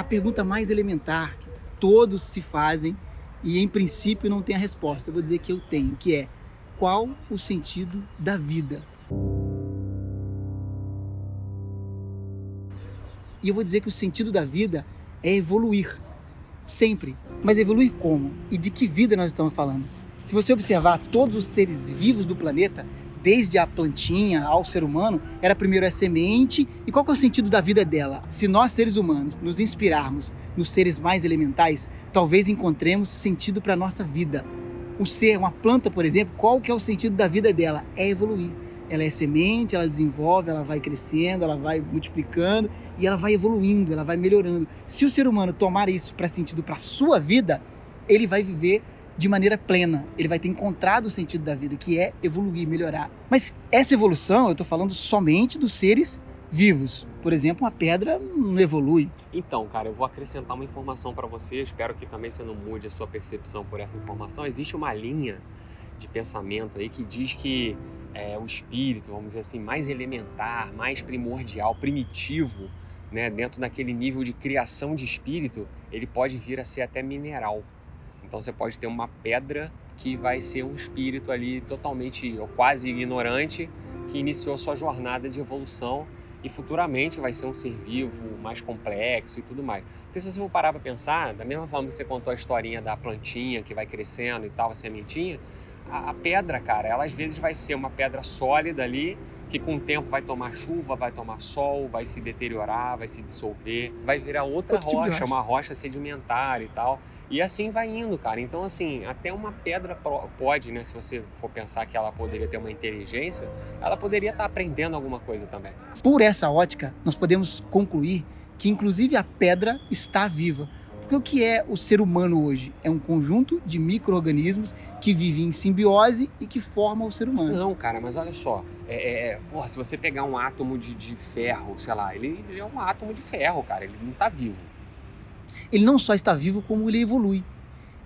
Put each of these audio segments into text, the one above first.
a pergunta mais elementar que todos se fazem e, em princípio, não tem a resposta. Eu vou dizer que eu tenho, que é: qual o sentido da vida? E eu vou dizer que o sentido da vida é evoluir, sempre. Mas evoluir como? E de que vida nós estamos falando? Se você observar todos os seres vivos do planeta, desde a plantinha ao ser humano, era primeiro a semente. E qual que é o sentido da vida dela? Se nós, seres humanos, nos inspirarmos nos seres mais elementais, talvez encontremos sentido para a nossa vida. Uma planta, por exemplo, qual que é o sentido da vida dela? É evoluir. Ela é semente, ela desenvolve, ela vai crescendo, ela vai multiplicando e ela vai evoluindo, ela vai melhorando. Se o ser humano tomar isso para sentido para a sua vida, ele vai viver de maneira plena. Ele vai ter encontrado o sentido da vida, que é evoluir, melhorar. Mas essa evolução, eu estou falando somente dos seres vivos. Por exemplo, uma pedra não evolui. Então, cara, eu vou acrescentar uma informação para você. Espero que também você não mude a sua percepção por essa informação. Existe uma linha de pensamento aí que diz que o espírito, vamos dizer assim, mais elementar, mais primordial, primitivo, né, dentro daquele nível de criação de espírito, ele pode vir a ser até mineral. Então você pode ter uma pedra que vai ser um espírito ali totalmente ou quase ignorante, que iniciou sua jornada de evolução e futuramente vai ser um ser vivo mais complexo e tudo mais. Porque se você for parar para pensar, da mesma forma que você contou a historinha da plantinha que vai crescendo e tal, a sementinha, a pedra, cara, ela às vezes vai ser uma pedra sólida ali, que com o tempo vai tomar chuva, vai tomar sol, vai se deteriorar, vai se dissolver, vai virar outra rocha, uma rocha sedimentar e tal. E assim vai indo, cara. Então, assim, até uma pedra pode, né, se você for pensar que ela poderia ter uma inteligência, ela poderia estar aprendendo alguma coisa também. Por essa ótica, nós podemos concluir que, inclusive, a pedra está viva. Porque o que é o ser humano hoje? É um conjunto de micro-organismos que vivem em simbiose e que formam o ser humano. Não, cara, mas olha só, porra, se você pegar um átomo de ferro, sei lá, ele é um átomo de ferro, cara, ele não tá vivo. Ele não só está vivo, como ele evolui.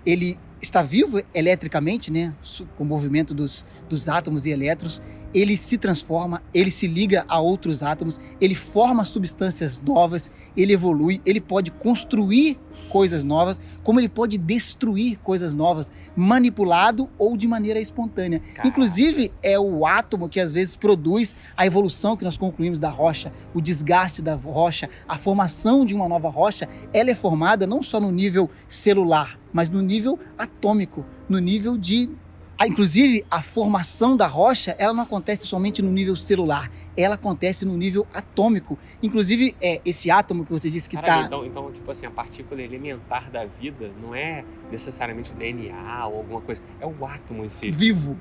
Ele está vivo eletricamente, né, com o movimento dos átomos e elétrons, ele se transforma, ele se liga a outros átomos, ele forma substâncias novas, ele evolui, ele pode construir coisas novas, como ele pode destruir coisas novas, manipulado ou de maneira espontânea. Caraca. Inclusive, é o átomo que às vezes produz a evolução que nós concluímos da rocha, o desgaste da rocha, a formação de uma nova rocha. Ela é formada não só no nível celular, mas no nível atômico, no nível de... Inclusive, a formação da rocha, ela não acontece somente no nível celular, ela acontece no nível atômico. Inclusive, esse átomo que você disse que está... Então, tipo assim, a partícula elementar da vida não é necessariamente o DNA ou alguma coisa, é o átomo em si. Vivo.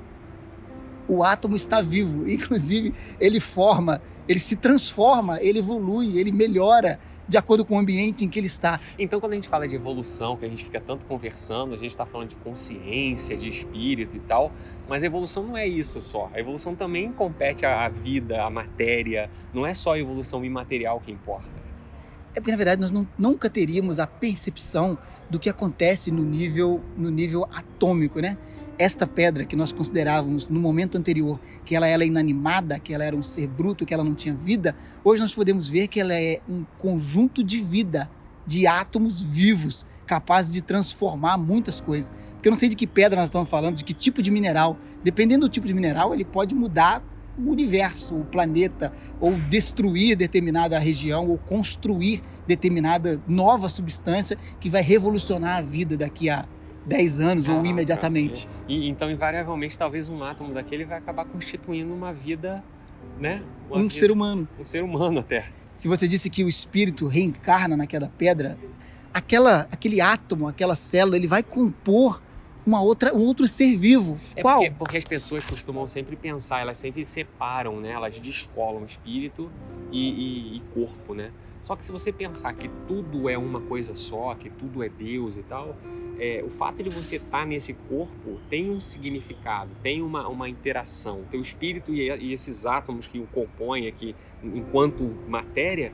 O átomo está vivo, inclusive, ele forma, ele se transforma, ele evolui, ele melhora de acordo com o ambiente em que ele está. Então, quando a gente fala de evolução, que a gente fica tanto conversando, a gente está falando de consciência, de espírito e tal, mas a evolução não é isso só. A evolução também compete à vida, à matéria, não é só a evolução imaterial que importa. É porque, na verdade, nós nunca teríamos a percepção do que acontece no nível atômico, né? Esta pedra que nós considerávamos no momento anterior, que ela era inanimada, que ela era um ser bruto, que ela não tinha vida, hoje nós podemos ver que ela é um conjunto de vida, de átomos vivos, capazes de transformar muitas coisas. Porque eu não sei de que pedra nós estamos falando, de que tipo de mineral. Dependendo do tipo de mineral, ele pode mudar o universo, o planeta, ou destruir determinada região, ou construir determinada nova substância que vai revolucionar a vida daqui a 10 anos ou imediatamente. Então, invariavelmente, talvez um átomo daquele vai acabar constituindo uma vida, né? Ser humano. Um ser humano até. Se você disse que o espírito reencarna naquela pedra, aquele átomo, aquela célula, ele vai compor um outro ser vivo. Qual? Porque as pessoas costumam sempre pensar, elas sempre separam, né? Elas descolam espírito e corpo, né? Só que se você pensar que tudo é uma coisa só, que tudo é Deus e tal, o fato de você estar nesse corpo tem um significado, tem uma interação. O teu espírito e esses átomos que o compõem aqui, enquanto matéria,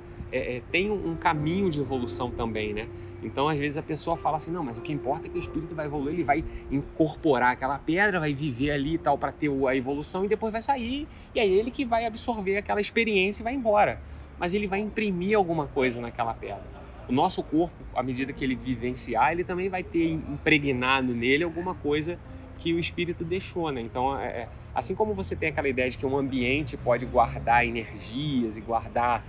tem um caminho de evolução também, né? Então, às vezes, a pessoa fala assim, não, mas o que importa é que o espírito vai evoluir, ele vai incorporar aquela pedra, vai viver ali e tal, para ter a evolução, e depois vai sair, e é ele que vai absorver aquela experiência e vai embora. Mas ele vai imprimir alguma coisa naquela pedra. o nosso corpo, à medida que ele vivenciar, ele também vai ter impregnado nele alguma coisa que o espírito deixou, né? Então, assim como você tem aquela ideia de que um ambiente pode guardar energias e guardar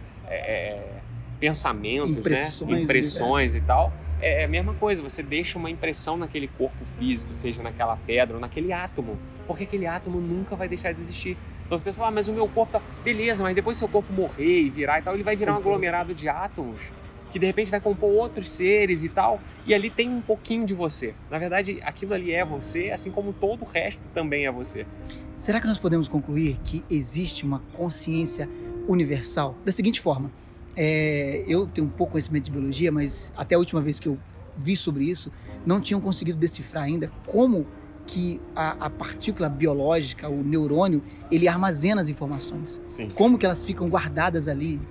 pensamentos, impressões e tal, é a mesma coisa, você deixa uma impressão naquele corpo físico, seja naquela pedra ou naquele átomo, porque aquele átomo nunca vai deixar de existir. Então você pensa, mas o meu corpo tá... Beleza, mas depois seu corpo morrer e virar e tal, ele vai virar um aglomerado de átomos que de repente vai compor outros seres e tal, e ali tem um pouquinho de você. Na verdade, aquilo ali é você, assim como todo o resto também é você. Será que nós podemos concluir que existe uma consciência universal? Da seguinte forma, eu tenho um pouco conhecimento de biologia, mas até a última vez que eu vi sobre isso, não tinham conseguido decifrar ainda como que a partícula biológica, o neurônio, ele armazena as informações. Sim. Como que elas ficam guardadas ali.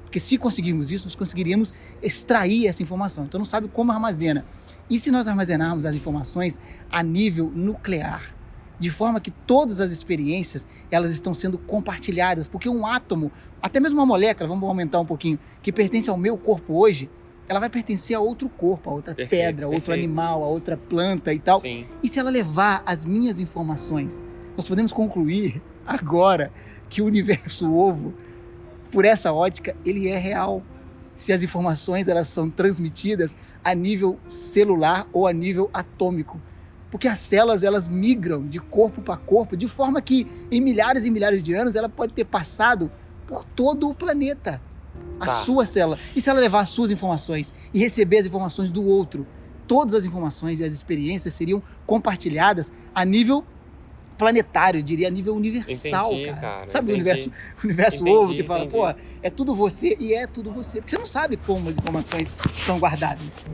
Porque se conseguirmos isso, nós conseguiríamos extrair essa informação. Então não sabe como armazena. E se nós armazenarmos as informações a nível nuclear, de forma que todas as experiências elas estão sendo compartilhadas, porque um átomo, até mesmo uma molécula, vamos aumentar um pouquinho, que pertence ao meu corpo hoje, ela vai pertencer a outro corpo, a outra pedra, a outro animal, a outra planta e tal. Sim. E se ela levar as minhas informações, nós podemos concluir agora que o universo ovo, por essa ótica, ele é real. Se as informações elas são transmitidas a nível celular ou a nível atômico. Porque as células elas migram de corpo para corpo, de forma que em milhares e milhares de anos ela pode ter passado por todo o planeta. A sua célula. E se ela levar as suas informações e receber as informações do outro, todas as informações e as experiências seriam compartilhadas a nível planetário, eu diria, a nível universal, cara. Sabe o universo ovo que fala, pô, é tudo você e é tudo você. Porque você não sabe como as informações são guardadas.